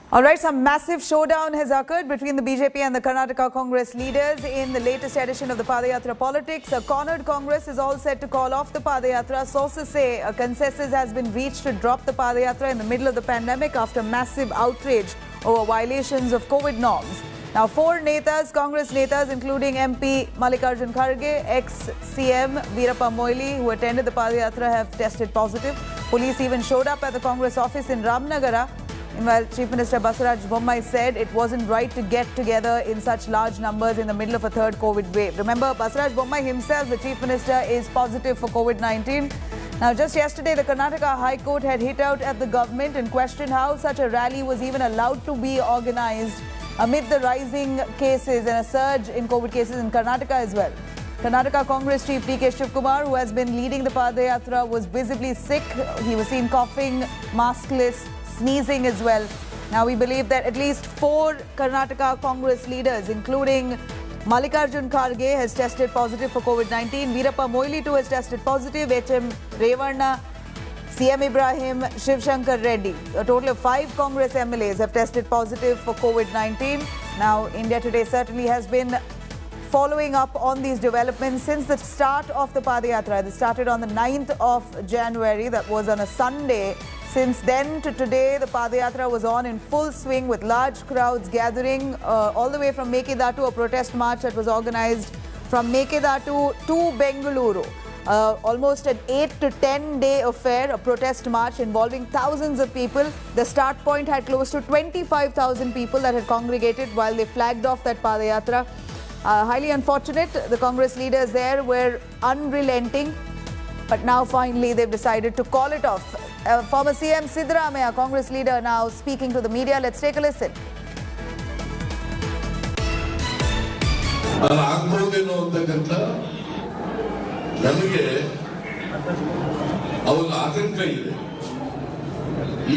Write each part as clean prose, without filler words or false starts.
All right, some massive showdown has occurred between the BJP and the Karnataka Congress leaders in the latest edition of the Padayatra politics. A cornered Congress is all set to call off the Padayatra. Sources say a consensus has been reached to drop the Padayatra in the middle of the pandemic after massive outrage over violations of COVID norms. Now, four netas, Congress netas, including MP Mallikarjun Kharge, ex-CM Veerappa Moily, who attended the Padayatra, have tested positive. Police even showed up at the Congress office in Ramnagara. Meanwhile, Chief Minister Basaraj Bommai said it wasn't right to get together in such large numbers in the middle of a third COVID wave. Remember, Basaraj Bommai himself, the Chief Minister, is positive for COVID-19. Now, just yesterday, the Karnataka High Court had hit out at the government and questioned how such a rally was even allowed to be organized amid the rising cases and a surge in COVID cases in Karnataka as well. Karnataka Congress Chief D.K. Shivakumar, who has been leading the Padayatra, was visibly sick. He was seen coughing, maskless, sneezing as well. Now we believe that at least four Karnataka Congress leaders, including Mallikarjun Kharge, has tested positive for COVID-19. Veerappa Moily too has tested positive. HM Revanna, CM Ibrahim, Shiv Shankar Reddy. A total of 5 Congress MLAs have tested positive for COVID-19. Now India Today certainly has been following up on these developments since the start of the Padayatra. It started on the 9th of January. That was on a Sunday. Since then to today, the Padayatra was on in full swing with large crowds gathering all the way from Mekedatu, a protest march that was organized from Mekedatu to Bengaluru. Almost an 8 to 10 day affair, a protest march involving thousands of people. The start point had close to 25,000 people that had congregated while they flagged off that Padayatra. Highly unfortunate, the Congress leaders there were unrelenting, but now finally they've decided to call it off. Former CM Siddaramaiah, Congress leader, now speaking to the media. Let's take a listen. ನಮಗೆ ಅವರ ಆತಂಕ ಇದೆ.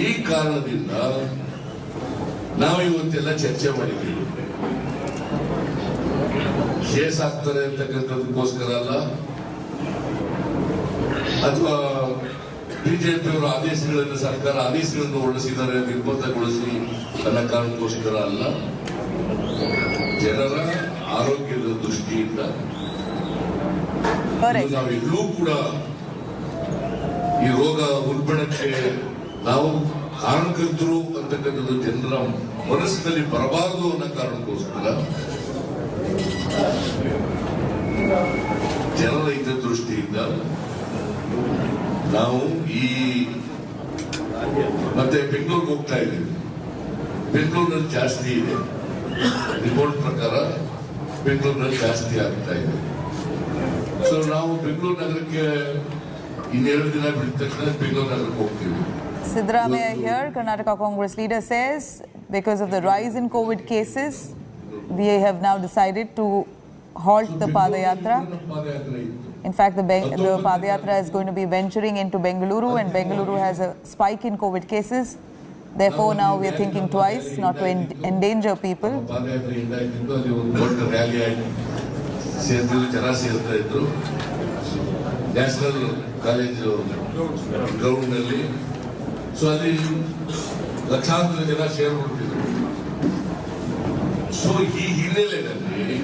ಈ ಕಾರಣದಿಂದ ನಾವು ಇವತ್ತೆಲ್ಲ ಚರ್ಚೆ ಮಾಡಿದ್ದೀವಿ. ಕೇಸ್ ಆಗ್ತಾರೆ ಅಂತಕ್ಕಂಥದಕ್ಕೋಸ್ಕರ ಅಲ್ಲ, ಅಥವಾ ಬಿಜೆಪಿಯವರ ಆದೇಶಗಳನ್ನು ಸರ್ಕಾರ ಆದೇಶಗಳನ್ನು ಹೊರಡಿಸಿದ್ದಾರೆ ನಿರ್ಬಂಧಗೊಳಿಸಿ ತನ್ನ ಕಾರಣಕ್ಕೋಸ್ಕರ ಅಲ್ಲ, ಜನರ ಆರೋಗ್ಯದ ದೃಷ್ಟಿಯಿಂದ ನಾವೆಲ್ಲೂ ಕೂಡ ಈ ರೋಗ ಉಲ್ಬಣಕ್ಕೆ ನಾವು ಕಾರಣಕರ್ತರು ಅಂತಕ್ಕಂಥದ್ದು ಜನರ ಮನಸ್ಸಿನಲ್ಲಿ ಬರಬಾರದು ಅನ್ನೋ ಕಾರಣಕ್ಕೋಸ್ಕರ ಜನರ ಹಿತದೃಷ್ಟಿಯಿಂದ ನಾವು ಈ ಮತ್ತೆ ಬೆಂಗಳೂರಿಗೆ ಹೋಗ್ತಾ ಇದ್ದೀವಿ. ಬೆಂಗಳೂರಿನಲ್ಲಿ ಜಾಸ್ತಿ ಇದೆ, ರಿಪೋರ್ಟ್ ಪ್ರಕಾರ ಬೆಂಗಳೂರಿನಲ್ಲಿ ಜಾಸ್ತಿ ಆಗ್ತಾ ಇದೆ. ಸೊ ನಾವು ಬೆಂಗಳೂರು ನಗರಕ್ಕೆ ಇನ್ನೆರಡು ದಿನ ಬಿಟ್ಟ ತಕ್ಷಣ ಬೆಂಗಳೂರು ನಗರಕ್ಕೆ ಹೋಗ್ತೀವಿ. Siddaramaiah here, Karnataka Congress leader, says because of the rise in COVID cases, we have now decided to halt the Padayatra. In fact, the Padayatra is going to be venturing into Bengaluru, and Bengaluru has a spike in COVID cases. Therefore, now we are thinking twice not to endanger people. ಜನ ಸೇರ್ತಾ ಇದ್ರು national college ground ನಲ್ಲಿ. So ಅಲ್ಲಿ ಲಕ್ಷಾಂತರ ಜನ ಸೇರ್ಬಿಡ್ತಿದ್ರು. So ಈ ಹಿನ್ನೆಲೆಯಲ್ಲಿ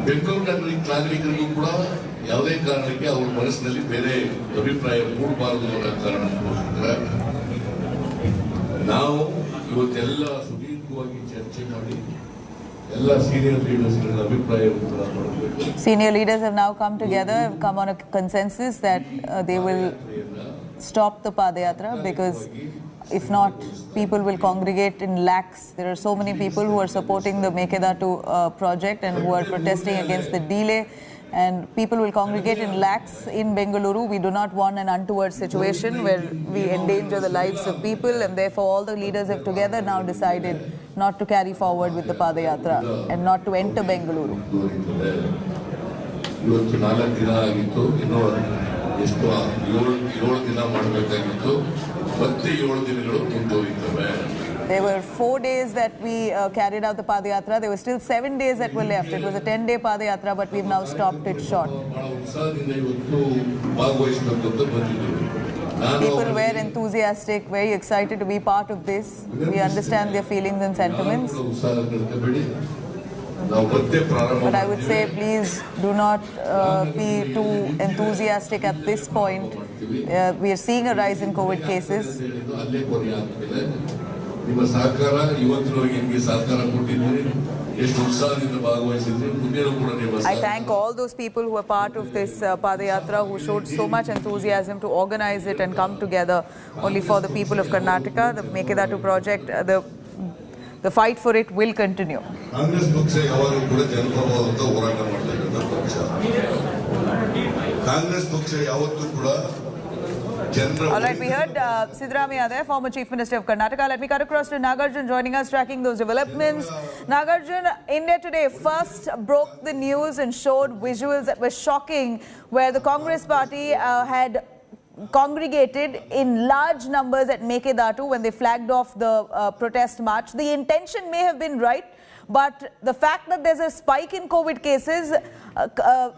ಬೆಂಗಳೂರು ನಾಗರಿಕರಿಗೂ ಕೂಡ ಯಾವುದೇ ಕಾರಣಕ್ಕೆ ಅವ್ರ ಮನಸ್ಸಿನಲ್ಲಿ ಬೇರೆ ಅಭಿಪ್ರಾಯ ಮೂಡಬಾರದು ಅನ್ನೋ ಕಾರಣಕ್ಕೋಸ್ಕರ ನಾವು ಇವತ್ತೆಲ್ಲ ಸುದೀರ್ಘವಾಗಿ ಚರ್ಚೆ ಮಾಡಿ Senior leaders have now come together, have come on a consensus that they will stop the Padayatra, because if not, people will congregate in lakhs. There are so many people who are supporting the Mekedatu project and who are protesting against the delay, and people will congregate in lakhs in Bengaluru. We do not want an untoward situation where we endanger the lives of people, and therefore all the leaders have together now decided not to carry forward with the Padayatra and not to enter Bengaluru. There were 4 days that we carried out the Padayatra. There were still 7 days that were left. It was a 10-day Padayatra, but we've now stopped it short. People were enthusiastic, very excited to be part of this. We understand their feelings and sentiments. But I would say, please do not be too enthusiastic at this point. We are seeing a rise in COVID cases. I thank all those people who were part of this Padayatra, who showed so much enthusiasm to organize it and come together only for the people of Karnataka. The Mekedatu project, the fight for it will continue. All right, we heard Siddaramaiah there, former Chief Minister of Karnataka. Let me cut across to Nagarjun joining us, tracking those developments. Nagarjun, India Today first broke the news and showed visuals that were shocking, where the Congress party had congregated in large numbers at Mekedatu when they flagged off the protest march. The intention may have been right, but the fact that there's a spike in COVID cases,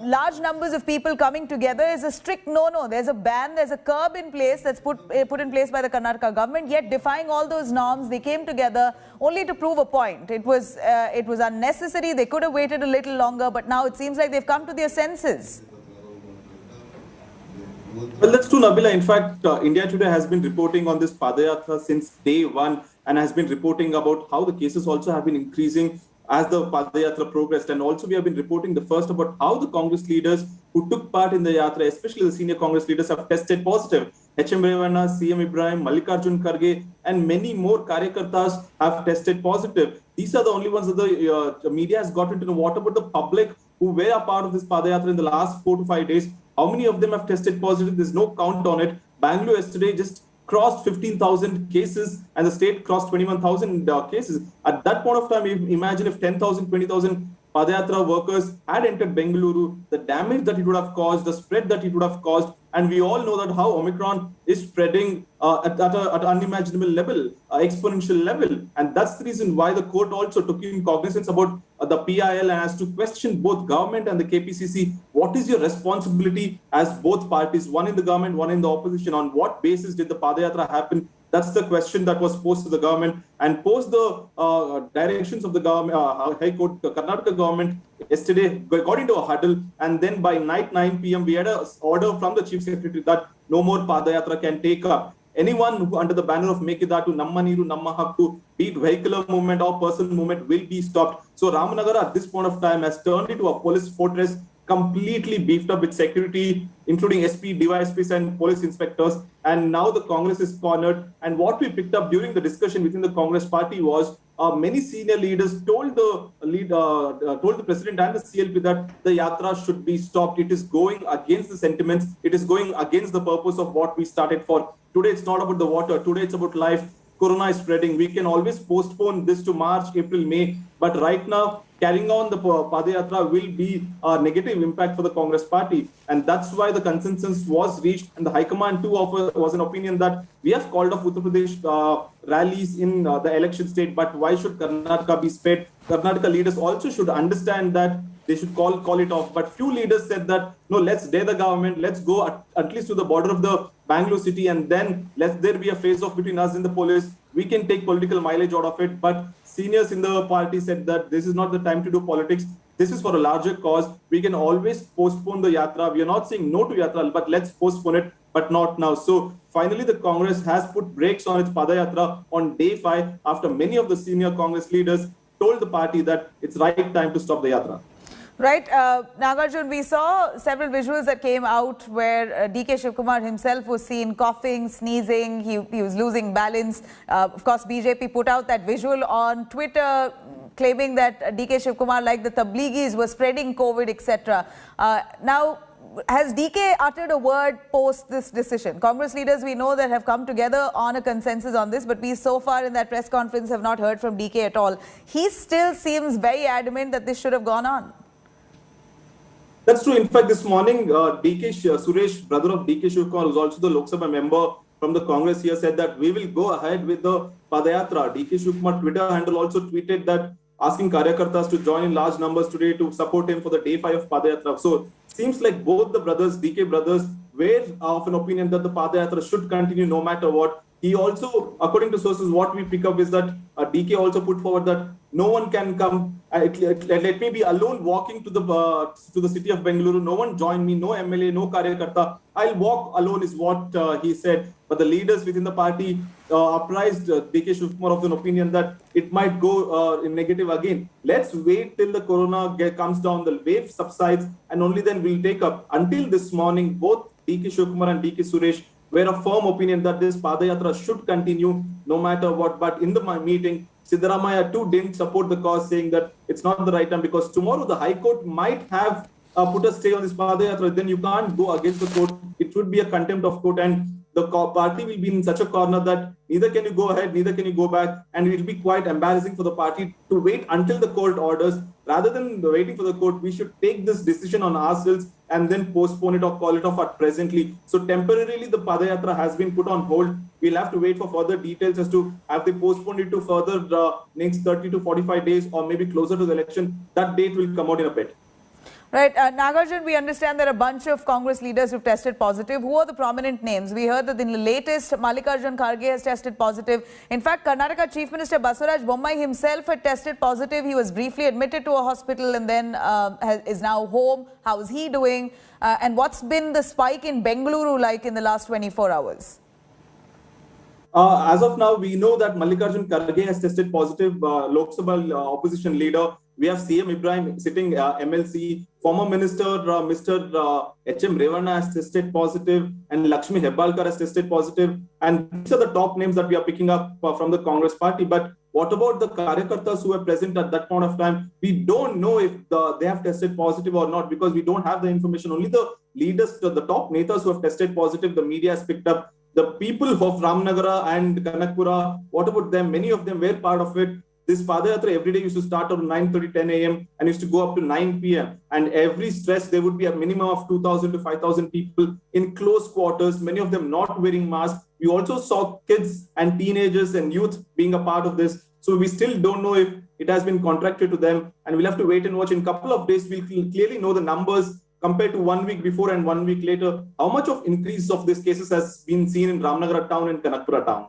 large numbers of people coming together is a strict no-no. There's a ban, there's a curb in place that's put in place by the Karnataka government, yet defying all those norms, they came together only to prove a point. It was unnecessary. They could have waited a little longer, but now it seems like they've come to their senses. Well, that's true, Nabila. In fact, India Today has been reporting on this Padayatra since day one and has been reporting about how the cases also have been increasing as the Padayatra progressed. And also we have been reporting the first about how the Congress leaders who took part in the Yatra, especially the senior Congress leaders, have tested positive. H.M. Revanna, C.M. Ibrahim, Mallikarjun Kharge and many more Karyakartas have tested positive. These are the only ones that the media has gotten to know. What about the public who were a part of this Padayatra in the last 4 to 5 days? How many of them have tested positive? There's no count on it. Bangalore yesterday just crossed 15,000 cases and the state crossed 21,000 cases. At that point of time, imagine if 10,000, 20,000 Padayatra workers had entered Bengaluru, the damage that it would have caused, the spread that it would have caused. And we all know that how Omicron is spreading at an unimaginable level, exponential level. And that's the reason why the court also took in cognizance about the PIL and has to question both government and the KPCC. What is your responsibility as both parties, one in the government, one in the opposition? On what basis did the Padayatra happen? That's the question that was posed to the government. And post the directions of the government, High Court, the Karnataka government yesterday got into a huddle. And then by night 9 p.m., we had an order from the Chief Secretary that no more Padayatra can take up. Anyone who under the banner of Mekedatu, Namma Neeru, Namma Hakku, be it vehicular movement or personal movement, will be stopped. So Ramanagara at this point of time has turned into a police fortress, completely beefed up with security, including SP, DYSPs and police inspectors. And now the Congress is cornered. And what we picked up during the discussion within the Congress party was many senior leaders told the president and the CLP that the Yatra should be stopped. It is going against the sentiments. It is going against the purpose of what we started for. Today, it's not about the water. Today, it's about life. Corona is spreading. We can always postpone this to March, April, May. But right now, carrying on the Padayatra will be a negative impact for the Congress party. And that's why the consensus was reached. And the High Command too was an opinion that we have called off Uttar Pradesh rallies in the election state. But why should Karnataka be spared? Karnataka leaders also should understand that they should call it off. But few leaders said that, no, let's dare the government. Let's go at least to the border of the Bangalore city. And then let there be a face-off between us and the police. We can take political mileage out of it. But seniors in the party said that this is not the time to do politics. This is for a larger cause. We can always postpone the Yatra. We are not saying no to Yatra, but let's postpone it, but not now. So finally, the Congress has put brakes on its Padayatra on day 5 after many of the senior Congress leaders told the party that it's right time to stop the Yatra. Right. Nagarjun, we saw several visuals that came out where DK Shivakumar himself was seen coughing, sneezing. He was losing balance. Of course, BJP put out that visual on Twitter claiming that DK Shivakumar, like the Tabligis, was spreading COVID, etc. Now, has DK uttered a word post this decision? Congress leaders, we know, that have come together on a consensus on this, but we so far in that press conference have not heard from DK at all. He still seems very adamant that this should have gone on. That's true. In fact, this morning, Suresh, brother of DK Shivakumar, who's also the Lok Sabha member from the Congress here, said that we will go ahead with the Padayatra. DK Shivakumar Twitter handle also tweeted that asking Karyakartas to join in large numbers today to support him for the day 5 of Padayatra. So seems like both the brothers, DK brothers, were of an opinion that the Padayatra should continue no matter what. He also, according to sources, what we pick up is that DK also put forward that no one can come. Let me be alone walking to the city of Bengaluru. No one join me. No MLA, no Karyakarta. I'll walk alone, is what he said. But the leaders within the party apprised DK Shivakumar of an opinion that it might go in negative again. Let's wait till the corona comes down, the wave subsides, and only then we'll take up. Until this morning, both DK Shivakumar and DK Suresh were of firm opinion that this Padayatra should continue no matter what. But in the meeting, Siddaramaiah too didn't support the cause, saying that it's not the right time because tomorrow the High Court might have put a stay on this Padayatra. Then you can't go against the court. It would be a contempt of court, and the party will be in such a corner that neither can you go ahead, neither can you go back, and it will be quite embarrassing for the party to wait until the court orders. Rather than waiting for the court, we should take this decision on ourselves and then postpone it or call it off at presently. So temporarily, the Padayatra has been put on hold. We'll have to wait for further details as to have they postponed it to further next 30 to 45 days or maybe closer to the election. That date will come out in a bit. Right. Nagarjun, we understand there are a bunch of Congress leaders who've tested positive. Who are the prominent names? We heard that in the latest, Mallikarjun Kharge has tested positive. In fact, Karnataka Chief Minister Basavaraj Bommai himself had tested positive. He was briefly admitted to a hospital and then is now home. How is he doing? And what's been the spike in Bengaluru like in the last 24 hours? As of now, we know that Mallikarjun Kharge has tested positive, Lok Sabha opposition leader. We have CM Ibrahim sitting MLC, former minister Mr. H.M. Revana has tested positive, and Lakshmi Hebbalkar has tested positive. And these are the top names that we are picking up from the Congress party. But what about the Karyakartas who were present at that point of time? We don't know if they have tested positive or not because we don't have the information. Only the leaders, the top netas who have tested positive, the media has picked up. The people of Ramnagara and Kanakpura, what about them? Many of them were part of it. This Padayatra every day used to start at 9:30, 10 a.m. and used to go up to 9 p.m. And every stretch, there would be a minimum of 2,000 to 5,000 people in close quarters, many of them not wearing masks. We also saw kids and teenagers and youth being a part of this. So we still don't know if it has been contracted to them. And we'll have to wait and watch. In a couple of days, we'll clearly know the numbers compared to 1 week before and 1 week later. How much of increase of these cases has been seen in Ramnagara town and Kanakpura town?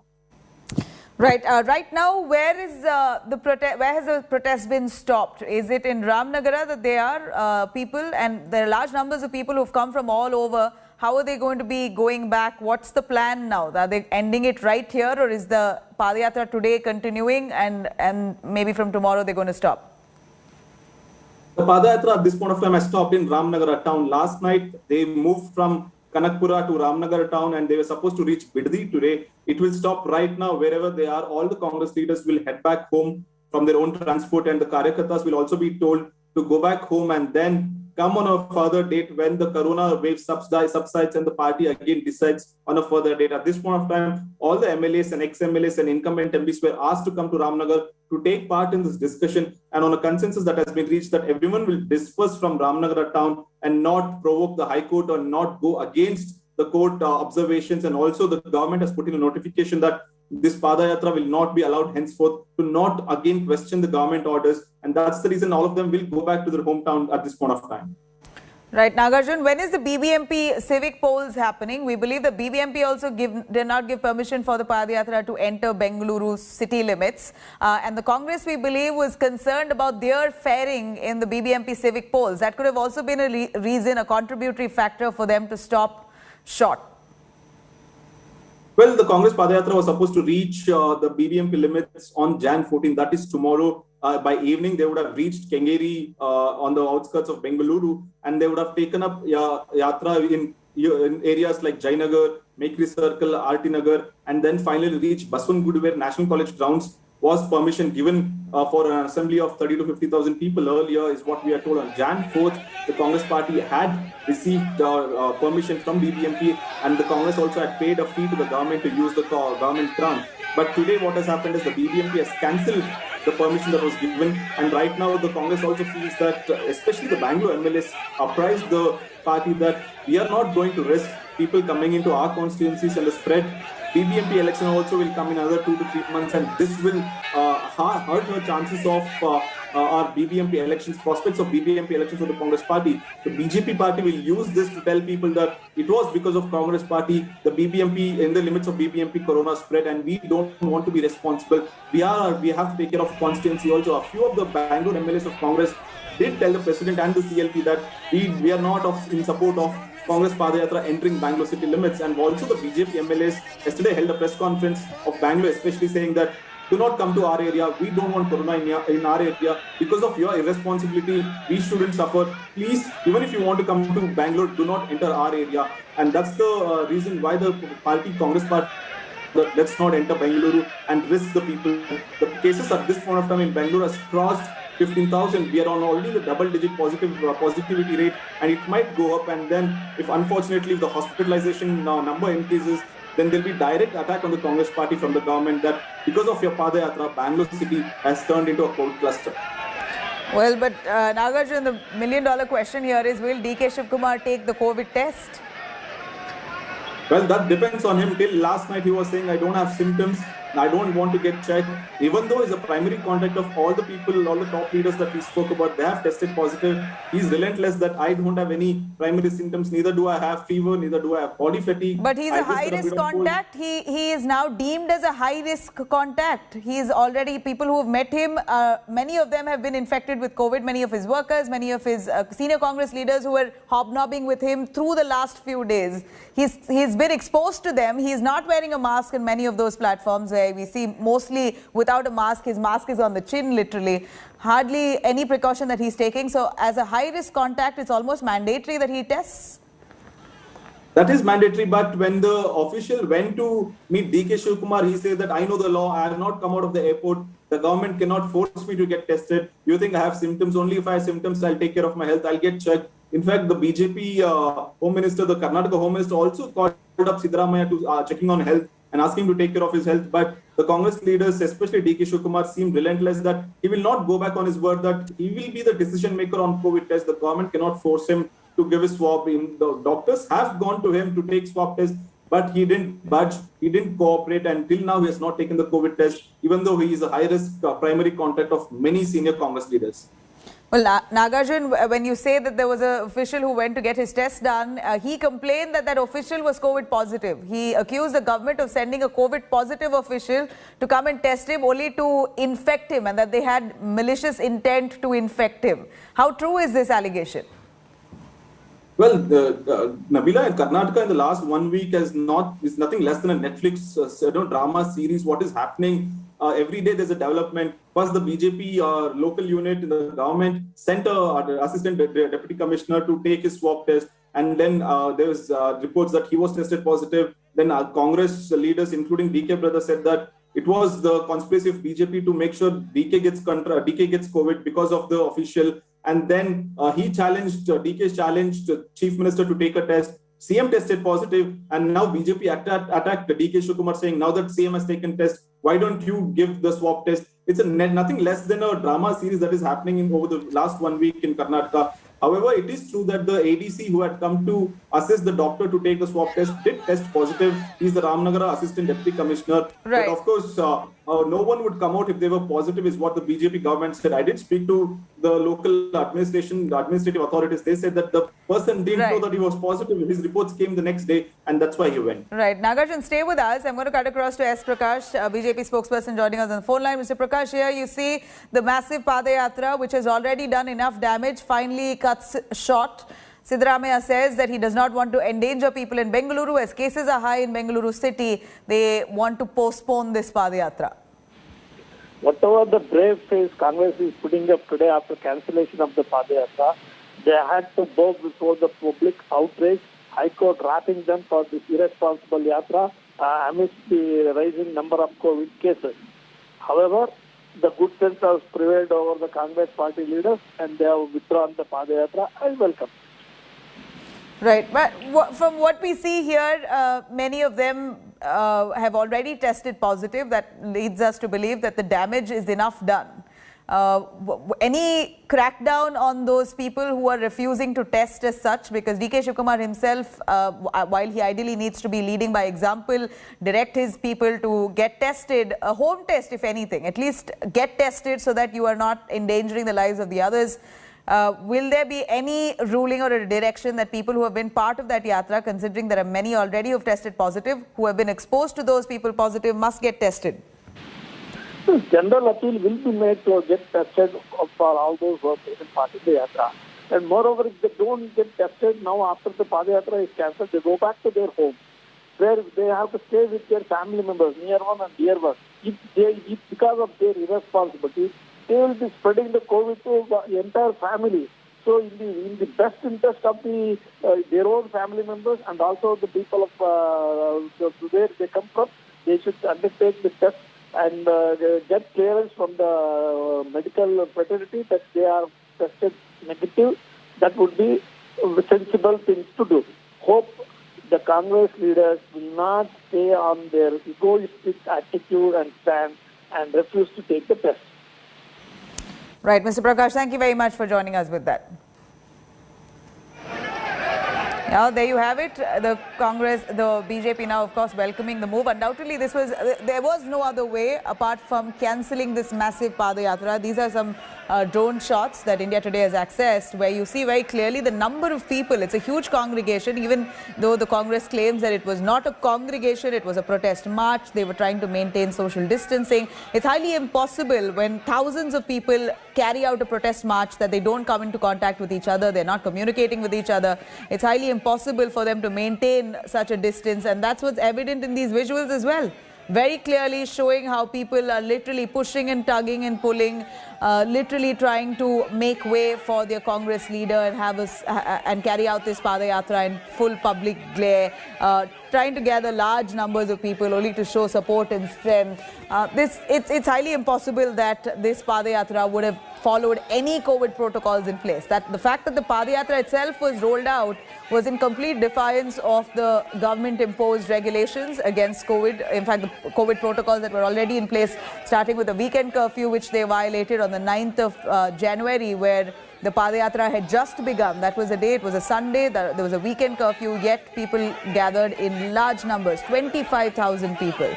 Right. Right now, where has the protest been stopped? Is it in Ramnagara that there are people, and there are large numbers of people who've come from all over? How are they going to be going back? What's the plan now? Are they ending it right here, or is the Padayatra today continuing and maybe from tomorrow they're going to stop? The Padayatra at this point of time has stopped in Ramnagara town. Last night, they moved from Kanakpura to Ramnagar town and they were supposed to reach Biddi today. It will stop right now wherever they are. All the Congress leaders will head back home from their own transport, and the Karyakartas will also be told to go back home and then come on a further date when the corona wave subsides and the party again decides on a further date. At this point of time, all the MLAs and ex-MLAs and incumbent MPs were asked to come to Ramnagar to take part in this discussion, and on a consensus that has been reached that everyone will disperse from Ramnagar town and not provoke the High Court or not go against the court observations. And also the government has put in a notification that this Padayatra will not be allowed henceforth to not again question the government orders. And that's the reason all of them will go back to their hometown at this point of time. Right. Nagarjun, when is the BBMP civic polls happening? We believe the BBMP also did not give permission for the Padayatra to enter Bengaluru's city limits. And the Congress, we believe, was concerned about their faring in the BBMP civic polls. That could have also been a reason, a contributory factor for them to stop short. Well, the Congress Padayatra was supposed to reach the BBMP limits on Jan 14. That is tomorrow. By evening, they would have reached Kengeri on the outskirts of Bengaluru, and they would have taken up Yatra in areas like Jainagar, Mekri Circle, RT Nagar, and then finally reach Baswangudu, where National College grounds was permission given for an assembly of 30 to 50,000 people earlier, is what we are told. On Jan 4th, the Congress party had received permission from BBMP, and the Congress also had paid a fee to the government to use the government ground. But today what has happened is the BBMP has cancelled the permission that was given, and right now the Congress also feels that, especially the Bangalore MLAs, apprised the party that we are not going to risk people coming into our constituencies and the spread. BBMP election also will come in another 2 to 3 months, and this will hurt her chances of our BBMP elections, prospects of BBMP elections for the Congress party, the BJP party will use this to tell people that it was because of Congress party, the BBMP, in the limits of BBMP, corona spread, and we don't want to be responsible. We have to take care of constituency also. A few of the Bangalore MLAs of Congress did tell the president and the CLP that we are not in support of Congress Padayatra entering Bangalore city limits. And also the BJP MLAs yesterday held a press conference of Bangalore, especially saying that do not come to our area. We don't want corona in our area. Because of your irresponsibility, we shouldn't suffer. Please, even if you want to come to Bangalore, do not enter our area. And that's the reason why the Congress party, let's not enter Bengaluru and risk the people. The cases at this point of time in Bangalore has crossed 15,000. We are on already the double-digit positivity rate, and it might go up. And then, if unfortunately the hospitalization number increases, then there'll be direct attack on the Congress party from the government that because of your Padayatra, Bangalore city has turned into a COVID cluster. Well, but Nagarjun, the million-dollar question here is: will DK Shivakumar take the COVID test? Well, that depends on him. Till last night, he was saying, I don't have symptoms. I don't want to get checked. Even though he's a primary contact of all the people, all the top leaders that we spoke about, they have tested positive. He's relentless that I don't have any primary symptoms. Neither do I have fever, neither do I have body fatigue. But he's a high-risk contact. He is now deemed as a high-risk contact. He is already, people who have met him, many of them have been infected with COVID. Many of his workers, many of his senior Congress leaders who were hobnobbing with him through the last few days. He's been exposed to them. He's not wearing a mask in many of those platforms where we see mostly without a mask. His mask is on the chin, literally. Hardly any precaution that he's taking. So as a high-risk contact, it's almost mandatory that he tests. That is mandatory, but when the official went to meet DK Shivakumar, he said that I know the law, I have not come out of the airport, the government cannot force me to get tested. You think I have symptoms? Only if I have symptoms, I'll take care of my health, I'll get checked. In fact, the BJP Home Minister, the Karnataka Home Minister also called up Siddaramaiah to checking on health and asking him to take care of his health. But the Congress leaders, especially DK Shivakumar, seemed relentless that he will not go back on his word that he will be the decision maker on COVID tests. The government cannot force him to give a swab. The doctors have gone to him to take swab tests, but he didn't budge, he didn't cooperate, and till now he has not taken the COVID test, even though he is a high-risk primary contact of many senior Congress leaders. Well, Nagarjun, when you say that there was an official who went to get his test done, he complained that that official was COVID positive. He accused the government of sending a COVID positive official to come and test him only to infect him, and that they had malicious intent to infect him. How true is this allegation? Well, Nabila, in Karnataka in the last 1 week is nothing less than a Netflix drama series. What is happening? Every day there's a development. First, the BJP local unit in the government sent an assistant deputy commissioner to take his swab test. And then there was reports that he was tested positive. Then Congress leaders, including DK brother, said that it was the conspiracy of BJP to make sure DK gets COVID because of the official. And then DK challenged the chief minister to take a test. CM tested positive, and now BJP attacked DK Shivakumar, saying now that CM has taken test, why don't you give the swab test? It's nothing less than a drama series that is happening over the last 1 week in Karnataka. However, it is true that the ADC who had come to assist the doctor to take the swab test did test positive. He's the Ramnagara Assistant Deputy Commissioner. Right. But of course, no one would come out if they were positive, is what the BJP government said. I did speak to the local administrative authorities. They said that the person didn't know that he was positive. His reports came the next day, and that's why he went. Right. Nagarjun, stay with us. I'm going to cut across to S. Prakash, BJP spokesperson, joining us on the phone line. Mr. Prakash, here you see the massive Padayatra, which has already done enough damage, finally cuts short. Siddaramaiah says that he does not want to endanger people in Bengaluru. As cases are high in Bengaluru city, they want to postpone this Padayatra. Whatever the brave face Congress is putting up today after cancellation of the Padayatra, they had to bow before the public outrage. High Court wrapping them for this irresponsible yatra amidst the rising number of COVID cases. However, the good sense has prevailed over the Congress party leaders, and they have withdrawn the Padayatra. I welcome. Right, but from what we see here, many of them have already tested positive. That leads us to believe that the damage is enough done. Any crackdown on those people who are refusing to test as such? Because DK Shivakumar himself, while he ideally needs to be leading by example, direct his people to get tested, a home test if anything, at least get tested so that you are not endangering the lives of the others. Will there be any ruling or a direction that people who have been part of that yatra, considering there are many already who have tested positive, who have been exposed to those people positive, must get tested? General appeal will be made to get tested for all those who have taken part in the yatra. And moreover, if they don't get tested now after the Padayatra is cancelled, they go back to their home, where they have to stay with their family members, near one and dear one. If because of their irresponsibility, they will be spreading the COVID to the entire family. So in the best interest of their own family members and also the people of where they come from, they should undertake the test and get clearance from the medical fraternity that they are tested negative. That would be sensible things to do. Hope the Congress leaders will not stay on their egoistic attitude and stand and refuse to take the test. Right, Mr. Prakash, thank you very much for joining us with that. Now, there you have it. The Congress, the BJP now, of course, welcoming the move. Undoubtedly, there was no other way apart from cancelling this massive Padayatra. These are some drone shots that India Today has accessed, where you see very clearly the number of people. It's a huge congregation, even though the Congress claims that it was not a congregation, it was a protest march. They were trying to maintain social distancing. It's highly impossible when thousands of people carry out a protest march that they don't come into contact with each other, they're not communicating with each other. It's highly impossible for them to maintain such a distance, and that's what's evident in these visuals as well. Very clearly showing how people are literally pushing and tugging and pulling, literally trying to make way for their Congress leader and and carry out this Padayatra in full public glare, trying to gather large numbers of people only to show support and strength. It's highly impossible that this Padayatra would have followed any COVID protocols in place. That the fact that the Padayatra itself was rolled out was in complete defiance of the government-imposed regulations against COVID. In fact, the COVID protocols that were already in place, starting with the weekend curfew, which they violated on the 9th of January, where the Padayatra had just begun. That was the day, it was a Sunday, there was a weekend curfew, yet people gathered in large numbers, 25,000 people.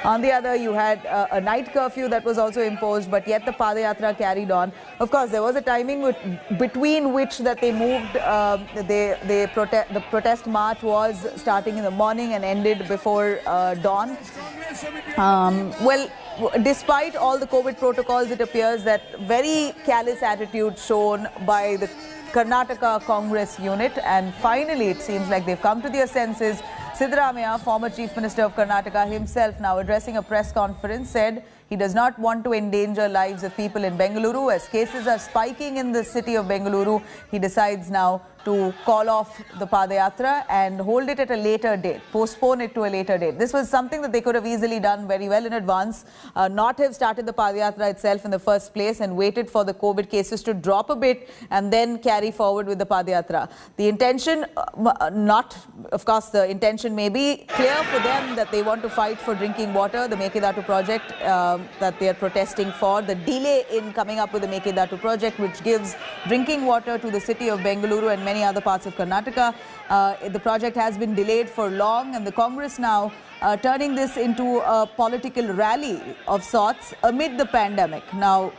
On the other, you had a night curfew that was also imposed, but yet the Padayatra carried on. Of course, there was a timing between which that they moved. The protest march was starting in the morning and ended before dawn. Well, despite all the COVID protocols, it appears that very callous attitude shown by the Karnataka Congress unit, and finally it seems like they've come to their senses. Siddaramaiah, former Chief Minister of Karnataka himself, now addressing a press conference, said he does not want to endanger lives of people in Bengaluru. As cases are spiking in the city of Bengaluru, he decides now to call off the Padayatra and hold it at a later date, postpone it to a later date. This was something that they could have easily done very well in advance, not have started the Padayatra itself in the first place and waited for the COVID cases to drop a bit and then carry forward with the Padayatra. The intention, of course, the intention may be clear for them that they want to fight for drinking water, the Mekedatu project that they are protesting for, the delay in coming up with the Mekedatu project, which gives drinking water to the city of Bengaluru and many other parts of Karnataka. The project has been delayed for long, and the Congress now turning this into a political rally of sorts amid the pandemic. Now,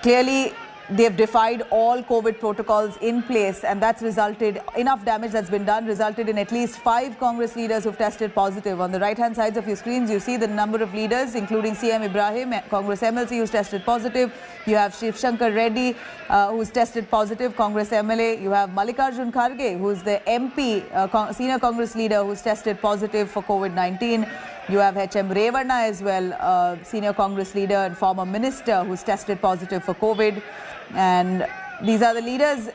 clearly, they've defied all COVID protocols in place, and that's resulted, enough damage that's been done, resulted in at least 5 Congress leaders who've tested positive. On the right-hand sides of your screens, you see the number of leaders, including CM Ibrahim, Congress MLC, who's tested positive. You have Shivakumar Reddy, who's tested positive, Congress MLA. You have Mallikarjun Kharge, who's the MP, senior Congress leader, who's tested positive for COVID-19. You have H.M. Revanna as well, senior Congress leader and former minister, who's tested positive for COVID. And these are the leaders.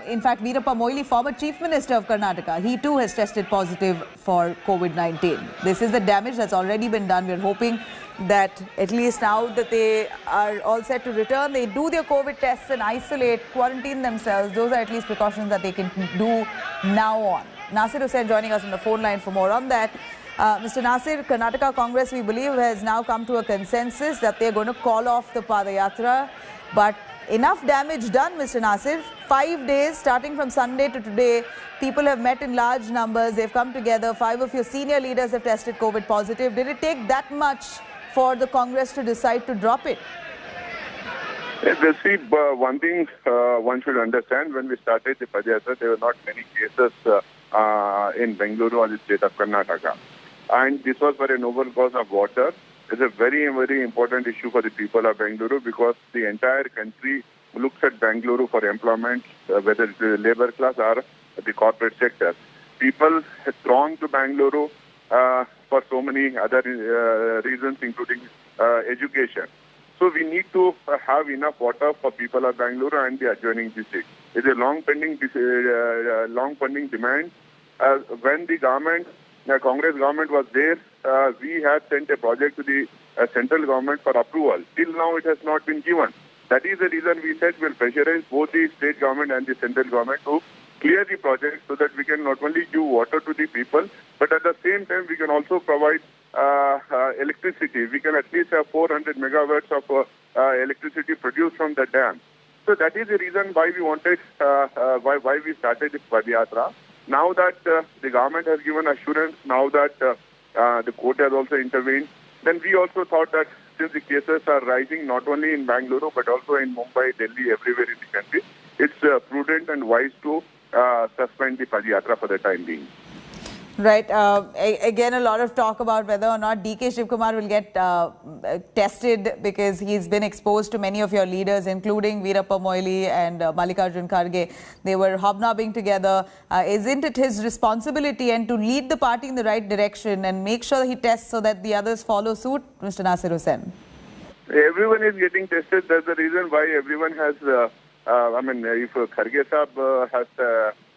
In fact, Veerappa Moily, former Chief Minister of Karnataka, he too has tested positive for COVID-19. This is the damage that's already been done. We're hoping that at least now that they are all set to return, they do their COVID tests and isolate, quarantine themselves. Those are at least precautions that they can do now on. Nasir Hussain joining us on the phone line for more on that. Mr. Nasir, Karnataka Congress, we believe, has now come to a consensus that they're going to call off the Padayatra. But enough damage done, Mr. Nasir. 5 days, starting from Sunday to today, people have met in large numbers. They've come together. 5 of your senior leaders have tested COVID positive. Did it take that much for the Congress to decide to drop it? See, one thing one should understand, when we started the Padyatra, there were not many cases in Bengaluru or the state of Karnataka. And this was for a noble cause of water. It's a very, very important issue for the people of Bengaluru because the entire country looks at Bengaluru for employment, whether it's the labor class or the corporate sector. People have thronged to Bengaluru for so many other reasons, including education. So we need to have enough water for people of Bengaluru and the adjoining district. It's a long-pending demand. When the government, the Congress government was there, we had sent a project to the central government for approval. Till now, it has not been given. That is the reason we said we'll pressurize both the state government and the central government to clear the project so that we can not only give water to the people, but at the same time, we can also provide electricity. We can at least have 400 megawatts of electricity produced from the dam. So that is the reason why we wanted, why we started this Padyatra. Now that the government has given assurance, now that the court has also intervened, then we also thought that since the cases are rising not only in Bengaluru but also in Mumbai, Delhi, everywhere in the country, it's prudent and wise to suspend the Padyatra for the time being. Right. Again, a lot of talk about whether or not DK Shivakumar will get tested because he's been exposed to many of your leaders, including Veerappa Moily and Mallikarjun Kharge. They were hobnobbing together. Isn't it his responsibility and to lead the party in the right direction and make sure that he tests so that the others follow suit, Mr. Nasir Hussain? Everyone is getting tested. That's the reason why everyone has, if Kharge Saab has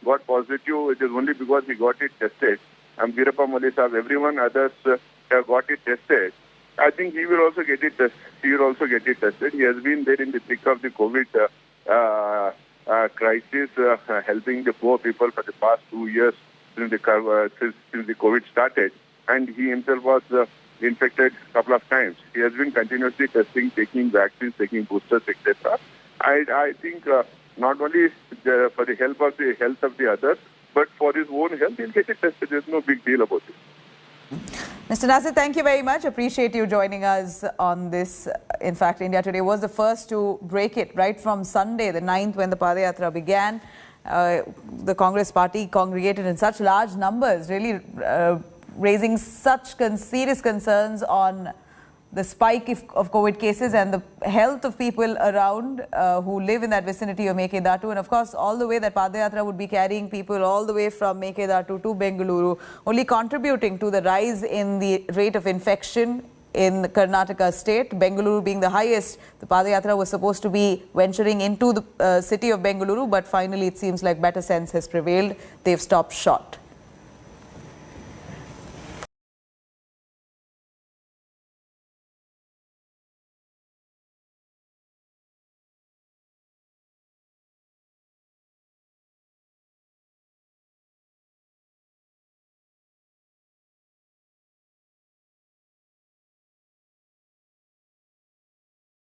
got positive, it is only because he got it tested. And Veerappa Moily Saab, everyone others have got it tested. I think he will also get it tested. He will also get it tested. He has been there in the thick of the COVID crisis, helping the poor people for the past 2 years since the COVID started. And he himself was infected a couple of times. He has been continuously testing, taking vaccines, taking boosters, etc. I think not only for the health of the others, but for his own health, he'll get it tested. There's no big deal about it. Mr. Nasir, thank you very much. Appreciate you joining us on this. In fact, India Today was the first to break it right from Sunday, the 9th, when the Padayatra began. The Congress party congregated in such large numbers, really raising such serious concerns on the spike of COVID cases and the health of people around who live in that vicinity of Mekedatu. And of course, all the way that Padayatra would be carrying people all the way from Mekedatu to Bengaluru, only contributing to the rise in the rate of infection in Karnataka state. Bengaluru being the highest, the Padayatra was supposed to be venturing into the city of Bengaluru, but finally it seems like better sense has prevailed. They've stopped short.